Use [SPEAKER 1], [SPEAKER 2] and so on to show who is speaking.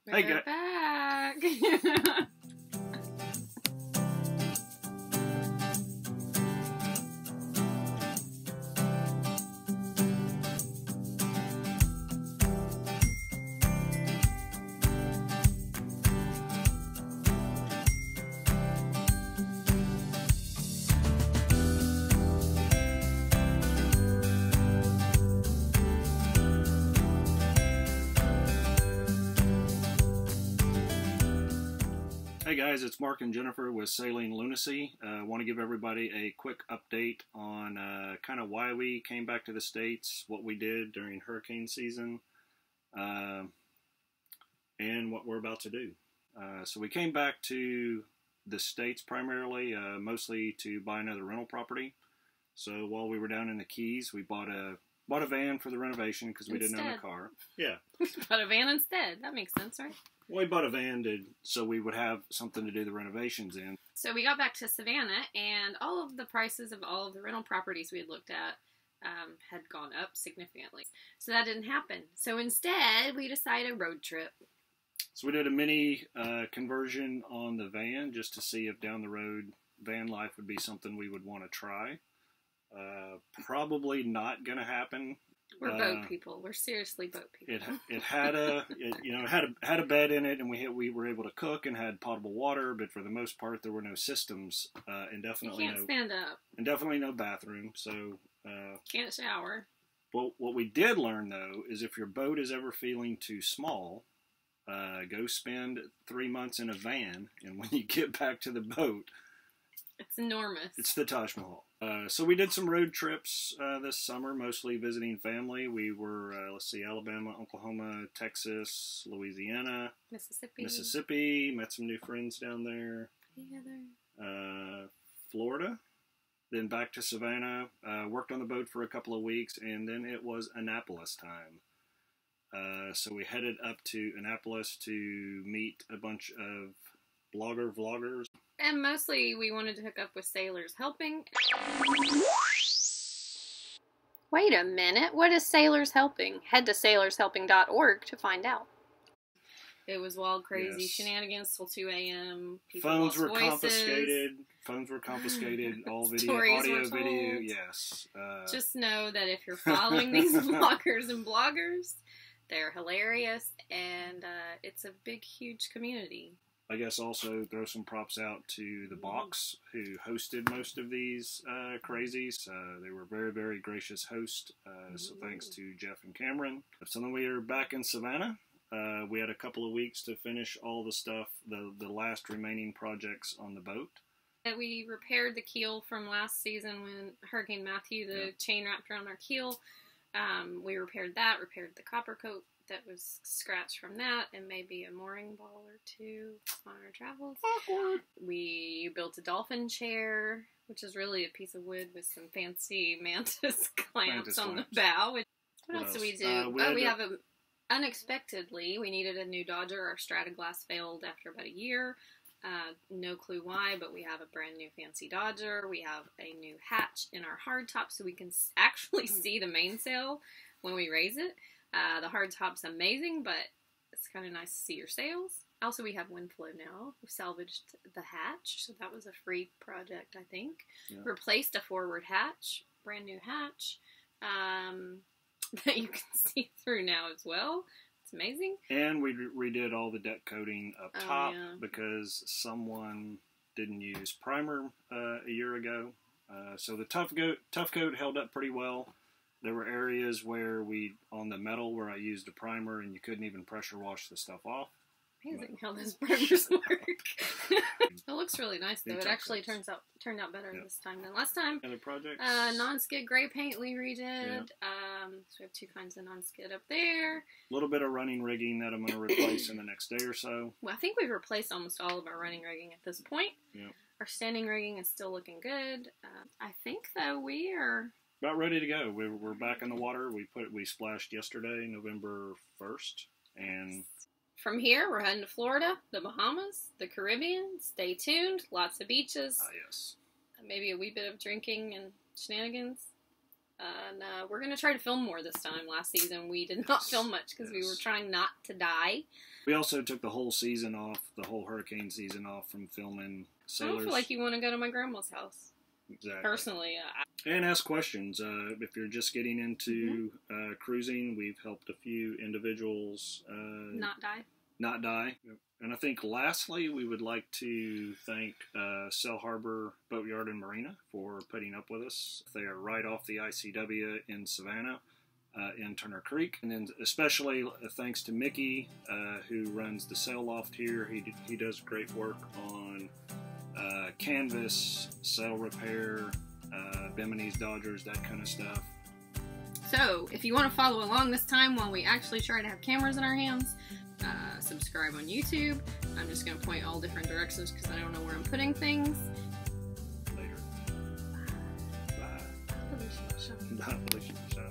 [SPEAKER 1] We're back.
[SPEAKER 2] Hey guys, it's Mark and Jennifer with Sailing LunaSea. I want to give everybody a quick update on kind of why we came back to the States, what we did during hurricane season, and what we're about to do. So we came back to the States primarily, mostly to buy another rental property. So while we were down in the Keys, we bought a van for the renovation because we didn't own a car. Yeah.
[SPEAKER 1] Bought a van instead. That makes sense, right?
[SPEAKER 2] Well, we bought a van so we would have something to do the renovations in.
[SPEAKER 1] So we got back to Savannah, and all of the prices of all of the rental properties we had looked at had gone up significantly. So that didn't happen. So instead, we decided a road trip.
[SPEAKER 2] So we did a mini conversion on the van just to see if down the road van life would be something we would want to try. Probably not going to happen.
[SPEAKER 1] We're boat people. We're seriously boat people.
[SPEAKER 2] It had a bed in it, and we were able to cook and had potable water. But for the most part, there were no systems, and definitely
[SPEAKER 1] stand up,
[SPEAKER 2] and definitely no bathroom. So
[SPEAKER 1] can't shower.
[SPEAKER 2] Well, what we did learn though is if your boat is ever feeling too small, go spend 3 months in a van, and when you get back to the boat,
[SPEAKER 1] it's enormous.
[SPEAKER 2] It's the Taj Mahal. So we did some road trips this summer, mostly visiting family. We were, Alabama, Oklahoma, Texas, Louisiana, Mississippi. Met some new friends down there. Florida. Then back to Savannah. Worked on the boat for a couple of weeks, and then it was Annapolis time. So we headed up to Annapolis to meet a bunch of vloggers.
[SPEAKER 1] And mostly we wanted to hook up with Sailors Helping. Wait a minute, what is Sailors Helping? Head to sailorshelping.org to find out. It was wild, crazy shenanigans till 2 a.m.
[SPEAKER 2] Phones were confiscated. All video, audio, video. Yes.
[SPEAKER 1] Just know that if you're following these vloggers and bloggers, they're hilarious, and it's a big, huge community.
[SPEAKER 2] I guess also throw some props out to the Box who hosted most of these crazies. They were very, very gracious hosts. So thanks to Jeff and Cameron. So then we are back in Savannah. We had a couple of weeks to finish all the stuff, the last remaining projects on the boat.
[SPEAKER 1] We repaired the keel from last season when Hurricane Matthew, the chain wrapped around our keel. We repaired the copper coat that was scratched from that, and maybe a mooring ball or two on our travels.
[SPEAKER 2] Awkward.
[SPEAKER 1] We built a dolphin chair, which is really a piece of wood with some fancy mantis clamps on the bow. What else did we do? Unexpectedly, we needed a new Dodger. Our Stratoglass failed after about a year. No clue why, but we have a brand new fancy Dodger. We have a new hatch in our hardtop so we can actually see the mainsail when we raise it. The hardtop's amazing, but it's kind of nice to see your sails. Also, we have wind flow now. We salvaged the hatch, so that was a free project, I think. Yeah. Replaced a forward hatch, brand new hatch, that you can see through now as well. It's amazing.
[SPEAKER 2] And we redid all the deck coating up top because someone didn't use primer a year ago. So the tough coat held up pretty well. There were areas where on the metal where I used a primer and you couldn't even pressure wash the stuff off.
[SPEAKER 1] Amazing how those primers work. It looks really nice though. It actually turned out better this time than last time.
[SPEAKER 2] Other projects?
[SPEAKER 1] Non-skid gray paint we redid. Yeah. So we have 2 kinds of non-skid up there.
[SPEAKER 2] A little bit of running rigging that I'm going to replace in the next day or so.
[SPEAKER 1] Well, I think we've replaced almost all of our running rigging at this point.
[SPEAKER 2] Yeah.
[SPEAKER 1] Our standing rigging is still looking good. I think though we are
[SPEAKER 2] about ready to go. We're back in the water. We splashed yesterday, November 1st, and
[SPEAKER 1] from here we're heading to Florida, the Bahamas, the Caribbean. Stay tuned. Lots of beaches.
[SPEAKER 2] Yes.
[SPEAKER 1] Maybe a wee bit of drinking and shenanigans. And we're going to try to film more this time. Last season we did not film much because we were trying not to die.
[SPEAKER 2] We also took the whole season off, the whole hurricane season off from filming Sailors.
[SPEAKER 1] I don't feel like you want to go to my grandma's house.
[SPEAKER 2] Exactly.
[SPEAKER 1] Personally.
[SPEAKER 2] And ask questions. If you're just getting into cruising, we've helped a few individuals
[SPEAKER 1] not die.
[SPEAKER 2] Not die. And I think lastly, we would like to thank Sail Harbor Boatyard and Marina for putting up with us. They are right off the ICW in Savannah, in Turner Creek. And then especially thanks to Mickey, who runs the sail loft here. He does great work on canvas, sail repair, Bimini's, Dodgers, that kind of stuff.
[SPEAKER 1] So, if you want to follow along this time while we actually try to have cameras in our hands, subscribe on YouTube. I'm just going to point all different directions because I don't know where I'm putting things.
[SPEAKER 2] Later. Bye.
[SPEAKER 1] Bye.
[SPEAKER 2] Bye.